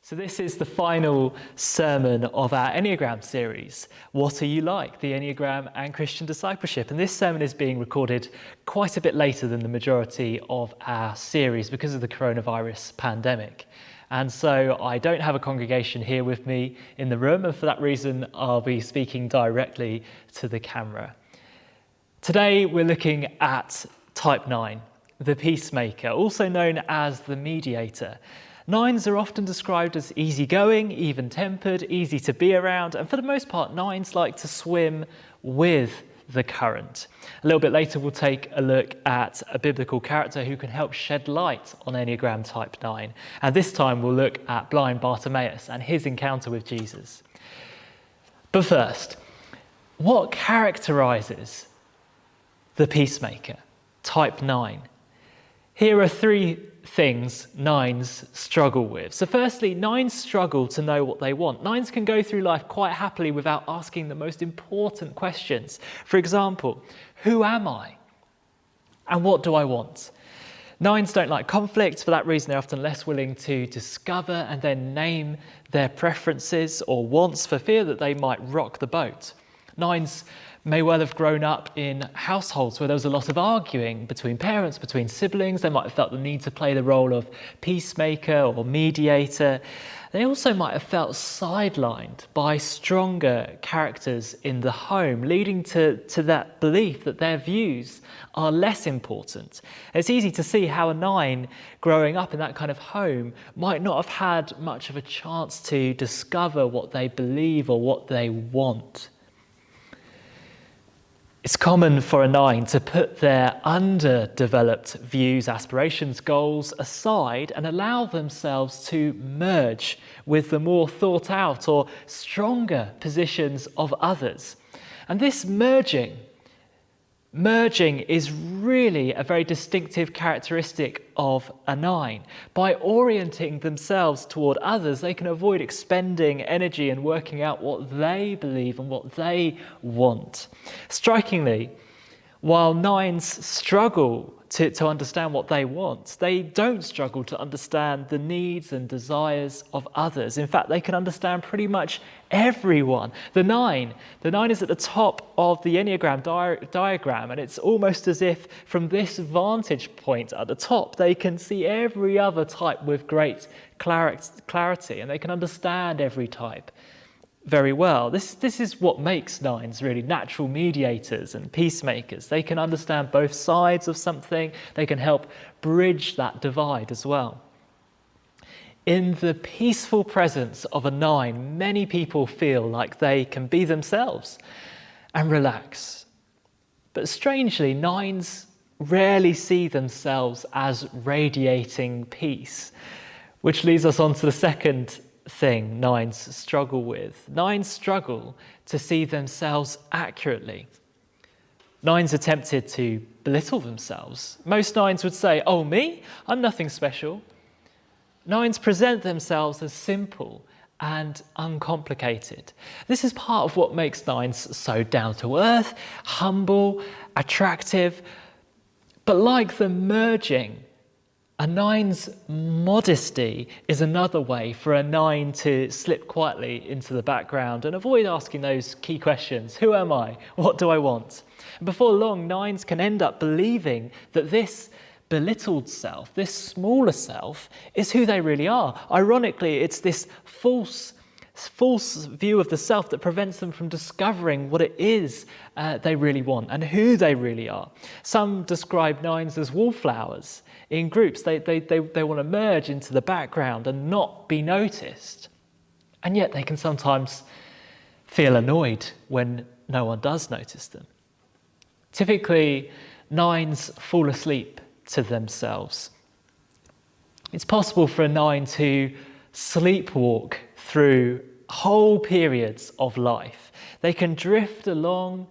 So this is the final sermon of our Enneagram series, What Are You Like? The Enneagram and Christian Discipleship. And this sermon is being recorded quite a bit later than the majority of our series because of the coronavirus pandemic. And so I don't have a congregation here with me in the room, and for that reason I'll be speaking directly to the camera. Today we're looking at Type 9, the Peacemaker, also known as the Mediator. Nines are often described as easygoing, even-tempered, easy to be around, and for the most part, nines like to swim with the current. A little bit later, we'll take a look at a biblical character who can help shed light on Enneagram Type 9. And this time, we'll look at blind Bartimaeus and his encounter with Jesus. But first, what characterizes the Peacemaker, Type 9? Here are three things nines struggle with. So firstly, nines struggle to know what they want. Nines can go through life quite happily without asking the most important questions. For example, who am I? And what do I want? Nines don't like conflict. For that reason, they're often less willing to discover and then name their preferences or wants for fear that they might rock the boat. Nines may well have grown up in households where there was a lot of arguing between parents, between siblings. They might have felt the need to play the role of peacemaker or mediator. They also might have felt sidelined by stronger characters in the home, leading to that belief that their views are less important. It's easy to see how a nine growing up in that kind of home might not have had much of a chance to discover what they believe or what they want. It's common for a nine to put their underdeveloped views, aspirations, goals aside and allow themselves to merge with the more thought out or stronger positions of others. And this merging is really a very distinctive characteristic of a nine. By orienting themselves toward others, they can avoid expending energy and working out what they believe and what they want. Strikingly, while nines struggle to understand what they want, they don't struggle to understand the needs and desires of others. In fact, they can understand pretty much everyone. The nine is at the top of the Enneagram diagram, and it's almost as if from this vantage point at the top, they can see every other type with great clarity, and they can understand every type very well. This is what makes nines really natural mediators and peacemakers. They can understand both sides of something. They can help bridge that divide as well. In the peaceful presence of a nine, many people feel like they can be themselves and relax. But strangely, nines rarely see themselves as radiating peace, which leads us on to the second thing nines struggle with. Nines struggle to see themselves accurately. Nines are tempted to belittle themselves. Most nines would say, "Oh, me? I'm nothing special." Nines present themselves as simple and uncomplicated. This is part of what makes nines so down to earth, humble, attractive. But like the merging, a nine's modesty is another way for a nine to slip quietly into the background and avoid asking those key questions. Who am I? What do I want? And before long, nines can end up believing that this belittled self, this smaller self, is who they really are. Ironically, it's this false view of the self that prevents them from discovering what it is they really want and who they really are. Some describe nines as wallflowers. In groups, they want to merge into the background and not be noticed. And yet they can sometimes feel annoyed when no one does notice them. Typically, nines fall asleep to themselves. It's possible for a nine to sleepwalk through whole periods of life. They can drift along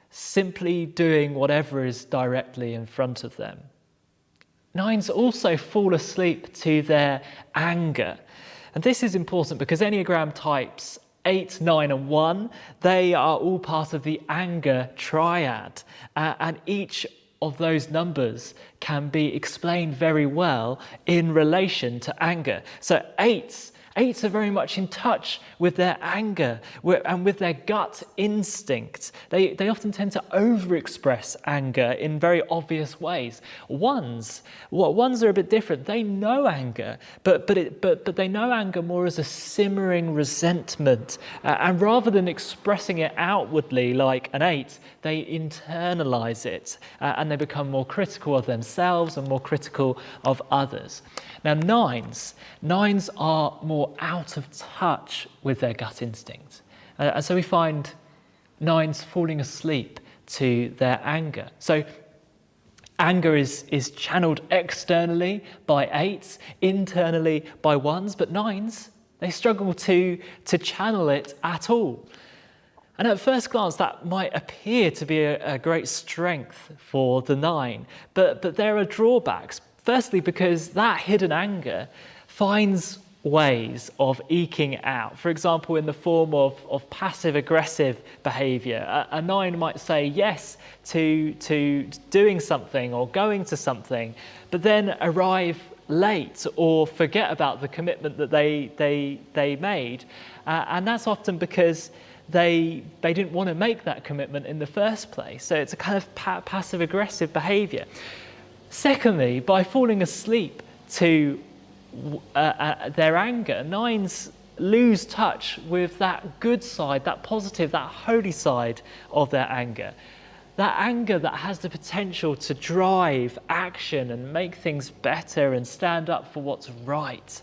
simply doing whatever is directly in front of them. Nines also fall asleep to their anger. And this is important because Enneagram types 8, 9 and 1, they are all part of the anger triad. And each of those numbers can be explained very well in relation to anger. So 8 Eights are very much in touch with their anger and with their gut instinct. They often tend to overexpress anger in very obvious ways. Ones are a bit different. They know anger, but they know anger more as a simmering resentment. And rather than expressing it outwardly like an eight, they internalize it and they become more critical of themselves and more critical of others. Now, nines are more out of touch with their gut instinct. And so we find nines falling asleep to their anger. So anger is channeled externally by eights, internally by ones, but nines, they struggle to channel it at all. And at first glance, that might appear to be a great strength for the nine, but there are drawbacks. Firstly, because that hidden anger finds ways of eking out. For example, in the form of passive-aggressive behaviour. A nine might say yes to doing something or going to something, but then arrive late or forget about the commitment that they made. And that's often because they didn't want to make that commitment in the first place. So it's a kind of passive-aggressive behaviour. Secondly, by falling asleep to their anger, nines lose touch with that good side, that positive, that holy side of their anger. That anger that has the potential to drive action and make things better and stand up for what's right.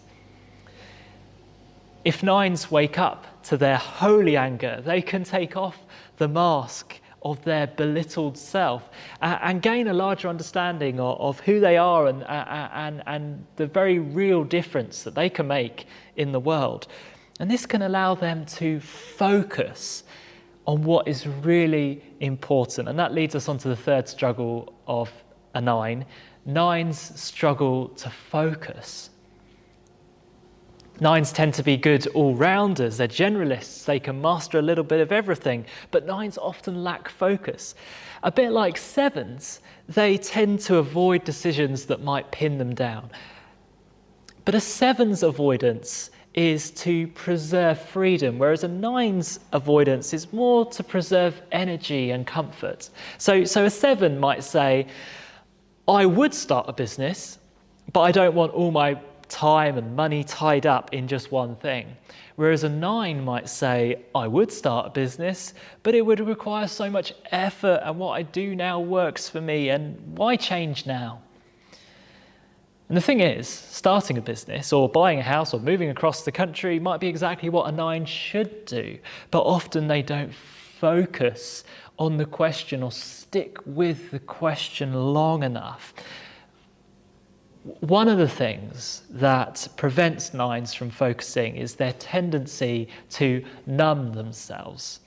If nines wake up to their holy anger, they can take off the mask of their belittled self and gain a larger understanding of who they are and the very real difference that they can make in the world. And this can allow them to focus on what is really important. And that leads us on to the third struggle of a nine. Nines struggle to focus. Nines tend to be good all-rounders, they're generalists, they can master a little bit of everything, but nines often lack focus. A bit like sevens, they tend to avoid decisions that might pin them down. But a seven's avoidance is to preserve freedom, whereas a nine's avoidance is more to preserve energy and comfort. So a seven might say, I would start a business, but I don't want all my time and money tied up in just one thing. Whereas a nine might say, I would start a business, but it would require so much effort and what I do now works for me, and why change now? And the thing is, starting a business or buying a house or moving across the country might be exactly what a nine should do, but often they don't focus on the question or stick with the question long enough. One of the things that prevents nines from focusing is their tendency to numb themselves.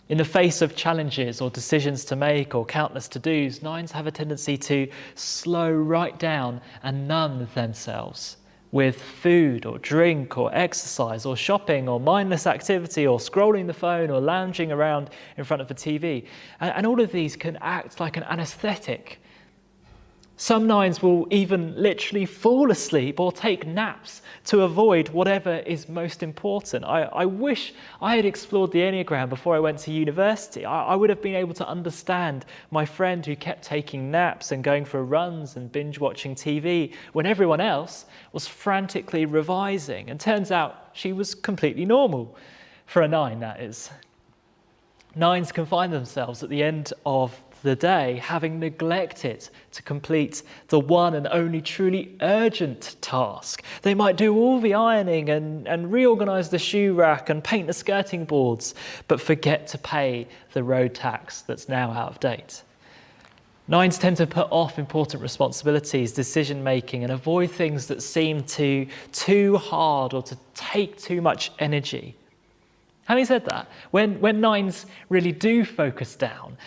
In the face of challenges or decisions to make or countless to-dos, nines have a tendency to slow right down and numb themselves with food or drink or exercise or shopping or mindless activity or scrolling the phone or lounging around in front of the TV. And all of these can act like an anesthetic. Some nines will even literally fall asleep or take naps to avoid whatever is most important. I wish I had explored the Enneagram before I went to university. I would have been able to understand my friend who kept taking naps and going for runs and binge watching TV when everyone else was frantically revising. And turns out she was completely normal, for a nine, that is. Nines can find themselves at the end of the day having neglected to complete the one and only truly urgent task. They might do all the ironing and reorganize the shoe rack and paint the skirting boards, but forget to pay the road tax that's now out of date. Nines tend to put off important responsibilities, decision making, and avoid things that seem too hard or to take too much energy. Having said that, when nines really do focus down,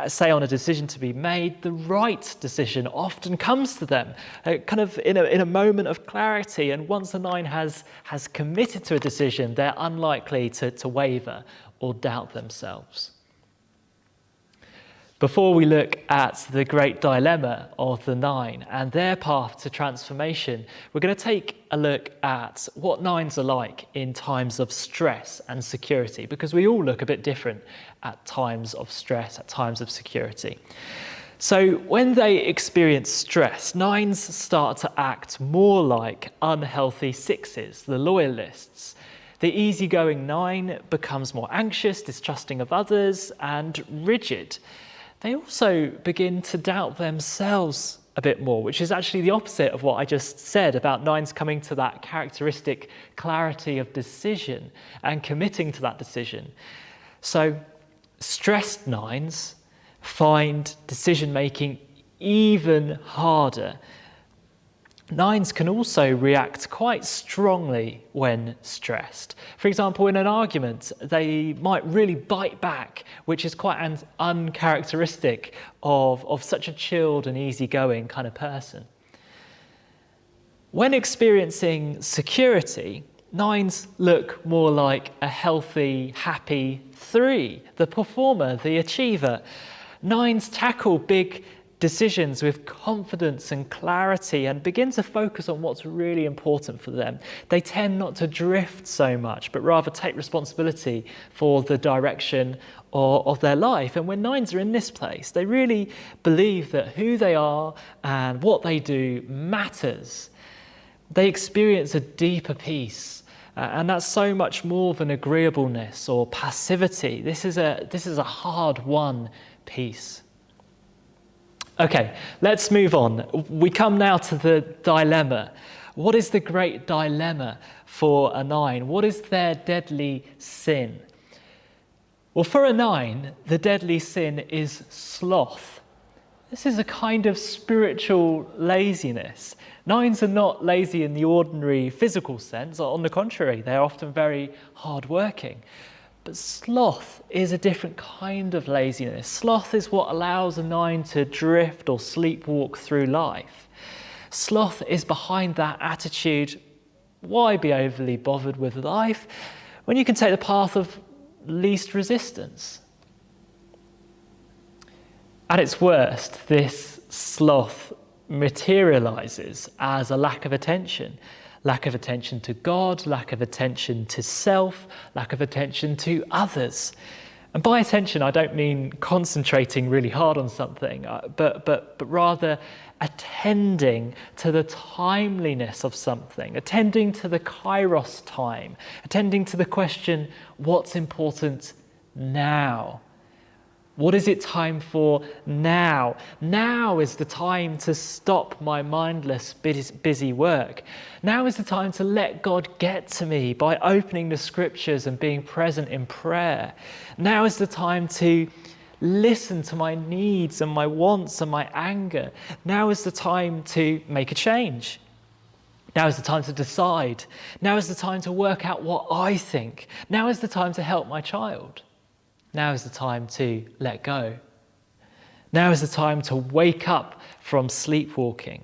say on a decision to be made, the right decision often comes to them, kind of in a moment of clarity. And once a nine has committed to a decision, they're unlikely to waver or doubt themselves. Before we look at the great dilemma of the 9 and their path to transformation, we're going to take a look at what 9s are like in times of stress and security, because we all look a bit different at times of stress, at times of security. So when they experience stress, 9s start to act more like unhealthy 6s, the loyalists. The easygoing 9 becomes more anxious, distrusting of others, and rigid. They also begin to doubt themselves a bit more, which is actually the opposite of what I just said about 9s coming to that characteristic clarity of decision and committing to that decision. So stressed 9s find decision-making even harder. 9s can also react quite strongly when stressed. For example, in an argument, they might really bite back, which is quite uncharacteristic of such a chilled and easygoing kind of person. When experiencing security, 9s look more like a healthy, happy 3, the performer, the achiever. 9s tackle big decisions with confidence and clarity and begin to focus on what's really important for them. They tend not to drift so much, but rather take responsibility for the direction of their life. And when 9s are in this place, they really believe that who they are and what they do matters. They experience a deeper peace. And that's so much more than agreeableness or passivity. This is a hard-won peace. Okay, let's move on. We come now to the dilemma. What is the great dilemma for a 9? What is their deadly sin? Well, for a 9, the deadly sin is sloth. This is a kind of spiritual laziness. 9s are not lazy in the ordinary physical sense. On the contrary, they're often very hardworking. But sloth is a different kind of laziness. Sloth is what allows a 9 to drift or sleepwalk through life. Sloth is behind that attitude, why be overly bothered with life when you can take the path of least resistance? At its worst, this sloth materializes as a lack of attention to God, lack of attention to self, lack of attention to others. And by attention, I don't mean concentrating really hard on something, but rather attending to the timeliness of something, attending to the kairos time, attending to the question, what's important now? What is it time for now? Now is the time to stop my mindless, busy work. Now is the time to let God get to me by opening the scriptures and being present in prayer. Now is the time to listen to my needs and my wants and my anger. Now is the time to make a change. Now is the time to decide. Now is the time to work out what I think. Now is the time to help my child. Now is the time to let go. Now is the time to wake up from sleepwalking.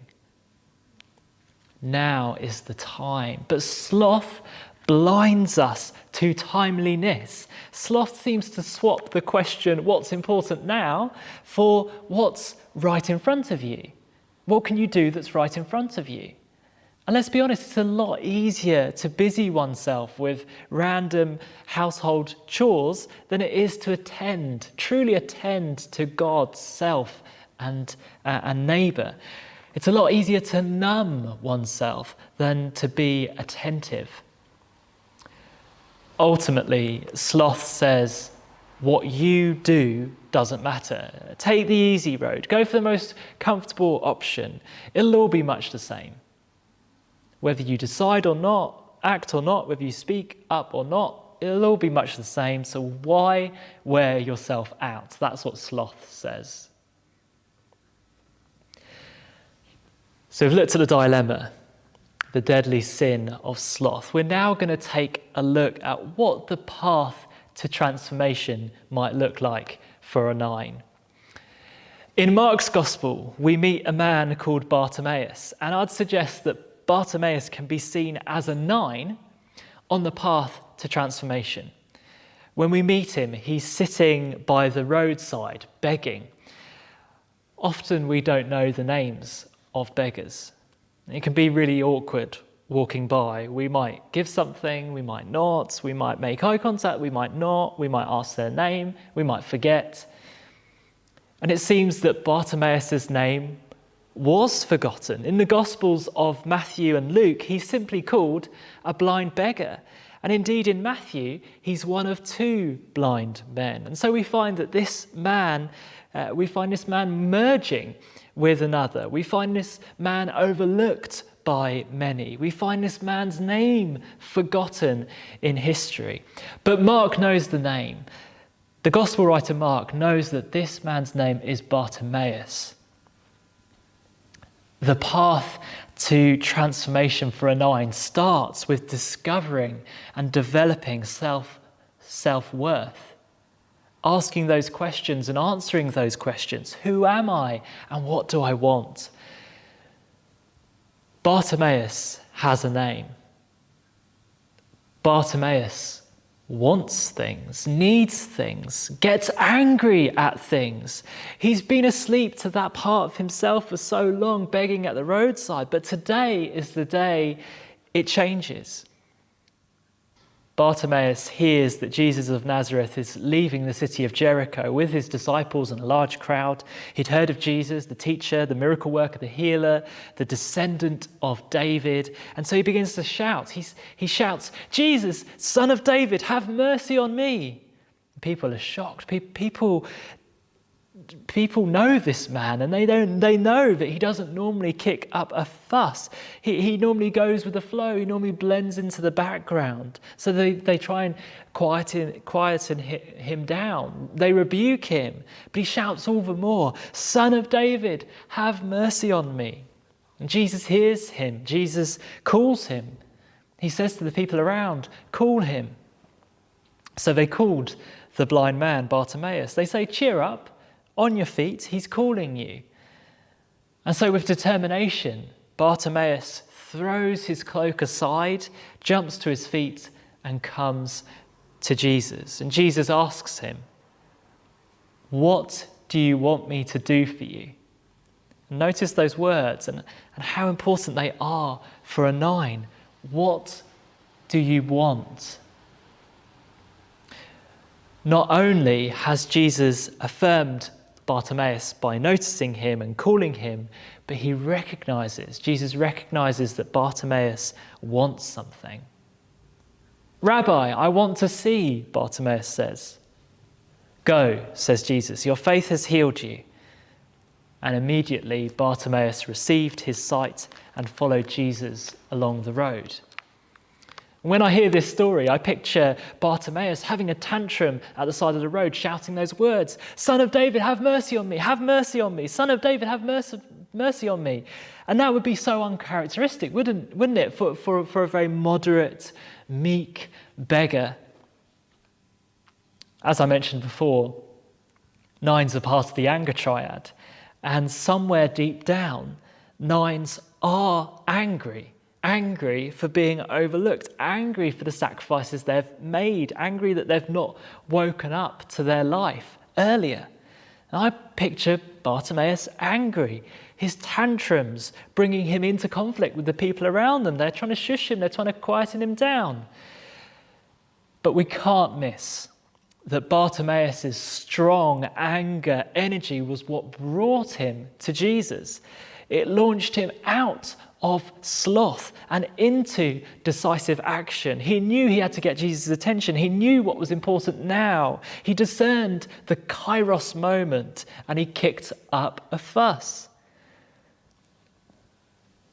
Now is the time. But sloth blinds us to timeliness. Sloth seems to swap the question, what's important now, for what's right in front of you. What can you do that's right in front of you? And let's be honest, it's a lot easier to busy oneself with random household chores than it is to truly attend to God, self, and neighbour. It's a lot easier to numb oneself than to be attentive. Ultimately, sloth says, what you do doesn't matter. Take the easy road. Go for the most comfortable option. It'll all be much the same. Whether you decide or not, act or not, whether you speak up or not, it'll all be much the same. So why wear yourself out? That's what sloth says. So we've looked at the dilemma, the deadly sin of sloth. We're now going to take a look at what the path to transformation might look like for a 9. In Mark's Gospel, we meet a man called Bartimaeus, and I'd suggest that Bartimaeus can be seen as a 9 on the path to transformation. When we meet him, he's sitting by the roadside begging. Often we don't know the names of beggars. It can be really awkward walking by. We might give something, we might not, we might make eye contact, we might not, we might ask their name, we might forget. And it seems that Bartimaeus' name was forgotten. In the Gospels of Matthew and Luke, he's simply called a blind beggar. And indeed in Matthew, he's one of two blind men. And so we find that this man merging with another. We find this man overlooked by many. We find this man's name forgotten in history. But Mark knows the name. The Gospel writer Mark knows that this man's name is Bartimaeus. The path to transformation for a 9 starts with discovering and developing self-worth. Asking those questions and answering those questions. Who am I and what do I want? Bartimaeus has a name. Bartimaeus wants things, needs things, gets angry at things. He's been asleep to that part of himself for so long, begging at the roadside, but today is the day it changes. Bartimaeus hears that Jesus of Nazareth is leaving the city of Jericho with his disciples and a large crowd. He'd heard of Jesus, the teacher, the miracle worker, the healer, the descendant of David. And so he begins to shout. He shouts, "Jesus, son of David, have mercy on me." People are shocked. People know this man, and they know that he doesn't normally kick up a fuss. He normally goes with the flow. He normally blends into the background. So they try and quieten him down. They rebuke him, but he shouts all the more, "Son of David, have mercy on me." And Jesus hears him. Jesus calls him. He says to the people around, "Call him." So they called the blind man, Bartimaeus. They say, "Cheer up. On your feet, he's calling you." And so with determination, Bartimaeus throws his cloak aside, jumps to his feet and comes to Jesus. And Jesus asks him, "What do you want me to do for you?" And notice those words and how important they are for a 9. What do you want? Not only has Jesus affirmed Bartimaeus by noticing him and calling him, but Jesus recognizes that Bartimaeus wants something. "Rabbi, I want to see," Bartimaeus says. "Go," says Jesus, "your faith has healed you." And immediately Bartimaeus received his sight and followed Jesus along the road. When I hear this story, I picture Bartimaeus having a tantrum at the side of the road, shouting those words, "Son of David, have mercy on me, have mercy on me. Son of David, have mercy on me." And that would be so uncharacteristic, wouldn't it, for a very moderate, meek beggar. As I mentioned before, 9s are part of the anger triad. And somewhere deep down, 9s are angry for being overlooked, angry for the sacrifices they've made, angry that they've not woken up to their life earlier. And I picture Bartimaeus angry, his tantrums bringing him into conflict with the people around them. They're trying to shush him, they're trying to quieten him down. But we can't miss that Bartimaeus' strong anger, energy was what brought him to Jesus. It launched him out of sloth and into decisive action. He knew he had to get Jesus' attention. He knew what was important now. He discerned the kairos moment and he kicked up a fuss.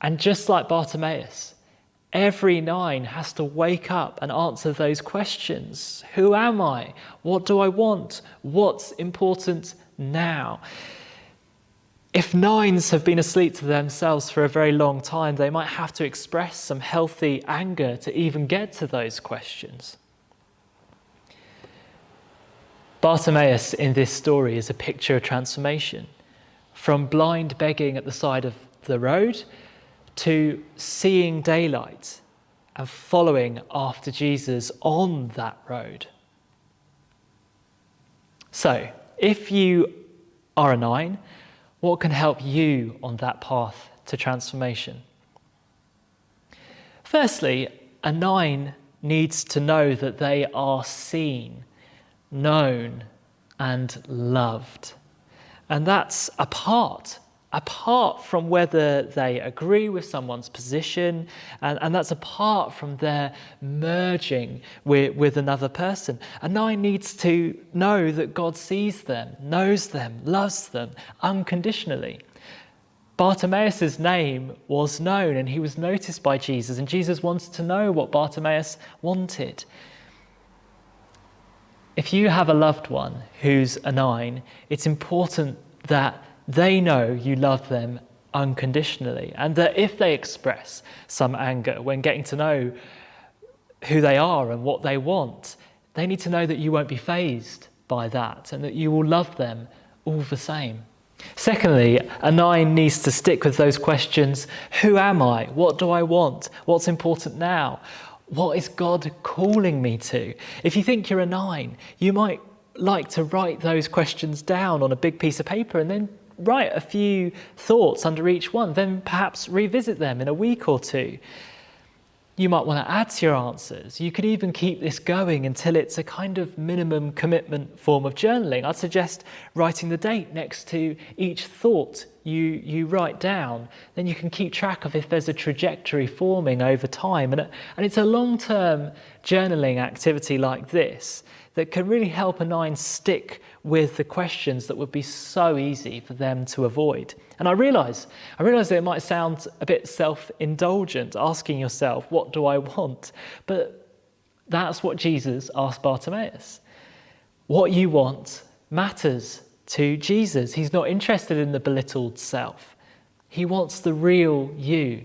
And just like Bartimaeus, every 9 has to wake up and answer those questions. Who am I? What do I want? What's important now? If 9s have been asleep to themselves for a very long time, they might have to express some healthy anger to even get to those questions. Bartimaeus in this story is a picture of transformation. From blind begging at the side of the road to seeing daylight and following after Jesus on that road. So, if you are a 9, What can help you on that path to transformation? Firstly, a 9 needs to know that they are seen, known, and loved. And that's apart from whether they agree with someone's position, and that's apart from their merging with another person. A 9 needs to know that God sees them, knows them, loves them unconditionally. Bartimaeus' name was known and he was noticed by Jesus, and Jesus wanted to know what Bartimaeus wanted. If you have a loved one who's a 9, it's important that they know you love them unconditionally, and that if they express some anger when getting to know who they are and what they want, they need to know that you won't be fazed by that and that you will love them all the same. Secondly, a 9 needs to stick with those questions. Who am I? What do I want? What's important now? What is God calling me to? If you think you're a 9, you might like to write those questions down on a big piece of paper and then write a few thoughts under each one, then perhaps revisit them in a week or two. You might want to add to your answers. You could even keep this going until it's a kind of minimum commitment form of journaling. I'd suggest writing the date next to each thought you write down. Then you can keep track of if there's a trajectory forming over time. And it's a long-term journaling activity like this that can really help a 9 stick with the questions that would be so easy for them to avoid. And I realise that it might sound a bit self-indulgent, asking yourself, what do I want? But that's what Jesus asked Bartimaeus. What you want matters to Jesus. He's not interested in the belittled self. He wants the real you.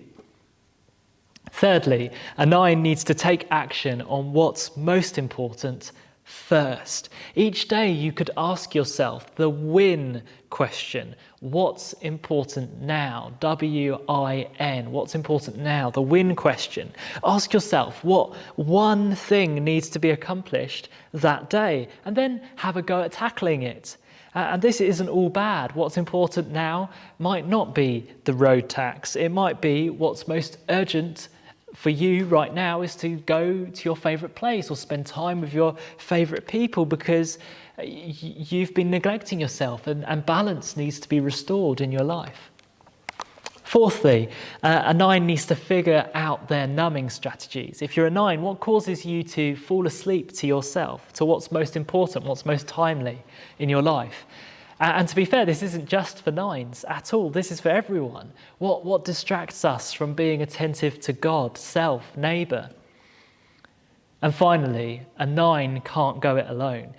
Thirdly, a 9 needs to take action on what's most important first. Each day you could ask yourself the win question. What's important now? W-I-N. What's important now? The win question. Ask yourself what one thing needs to be accomplished that day, and then have a go at tackling it. And this isn't all bad. What's important now might not be the road tax. It might be what's most urgent for you right now is to go to your favourite place or spend time with your favourite people because you've been neglecting yourself, and balance needs to be restored in your life. Fourthly, a 9 needs to figure out their numbing strategies. If you're a 9, what causes you to fall asleep to yourself, to what's most important, what's most timely in your life? And to be fair, this isn't just for 9s at all. This is for everyone. What distracts us from being attentive to God, self, neighbour? And finally, a 9 can't go it alone.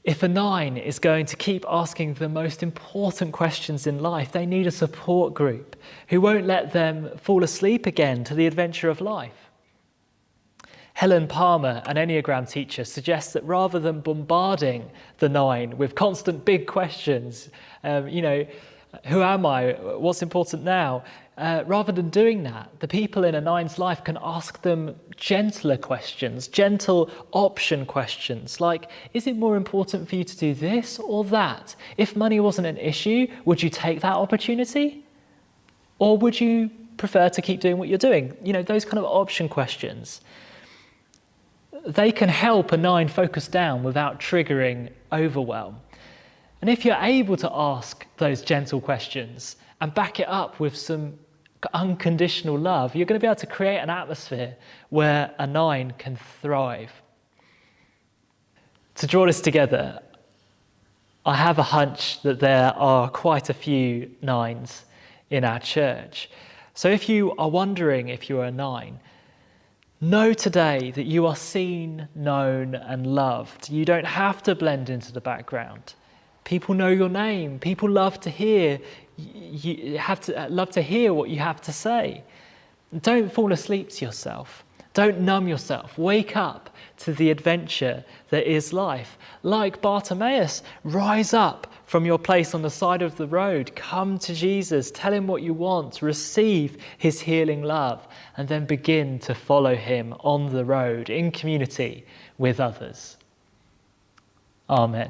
If a 9 is going to keep asking the most important questions in life, they need a support group who won't let them fall asleep again to the adventure of life. Helen Palmer, an Enneagram teacher, suggests that rather than bombarding the 9 with constant big questions, who am I? What's important now? Rather than doing that, the people in a 9's life can ask them gentler questions, gentle option questions, like, is it more important for you to do this or that? If money wasn't an issue, would you take that opportunity? Or would you prefer to keep doing what you're doing? Those kind of option questions. They can help a 9 focus down without triggering overwhelm. And if you're able to ask those gentle questions and back it up with some unconditional love, you're going to be able to create an atmosphere where a 9 can thrive. To draw this together, I have a hunch that there are quite a few 9s in our church. So if you are wondering if you're a 9, know today that you are seen, known, and loved. You don't have to blend into the background. People know your name. People love to hear. Love to hear what you have to say. Don't fall asleep to yourself. Don't numb yourself. Wake up to the adventure that is life. Like Bartimaeus, rise up from your place on the side of the road. Come to Jesus. Tell him what you want. Receive his healing love. And then begin to follow him on the road in community with others. Amen.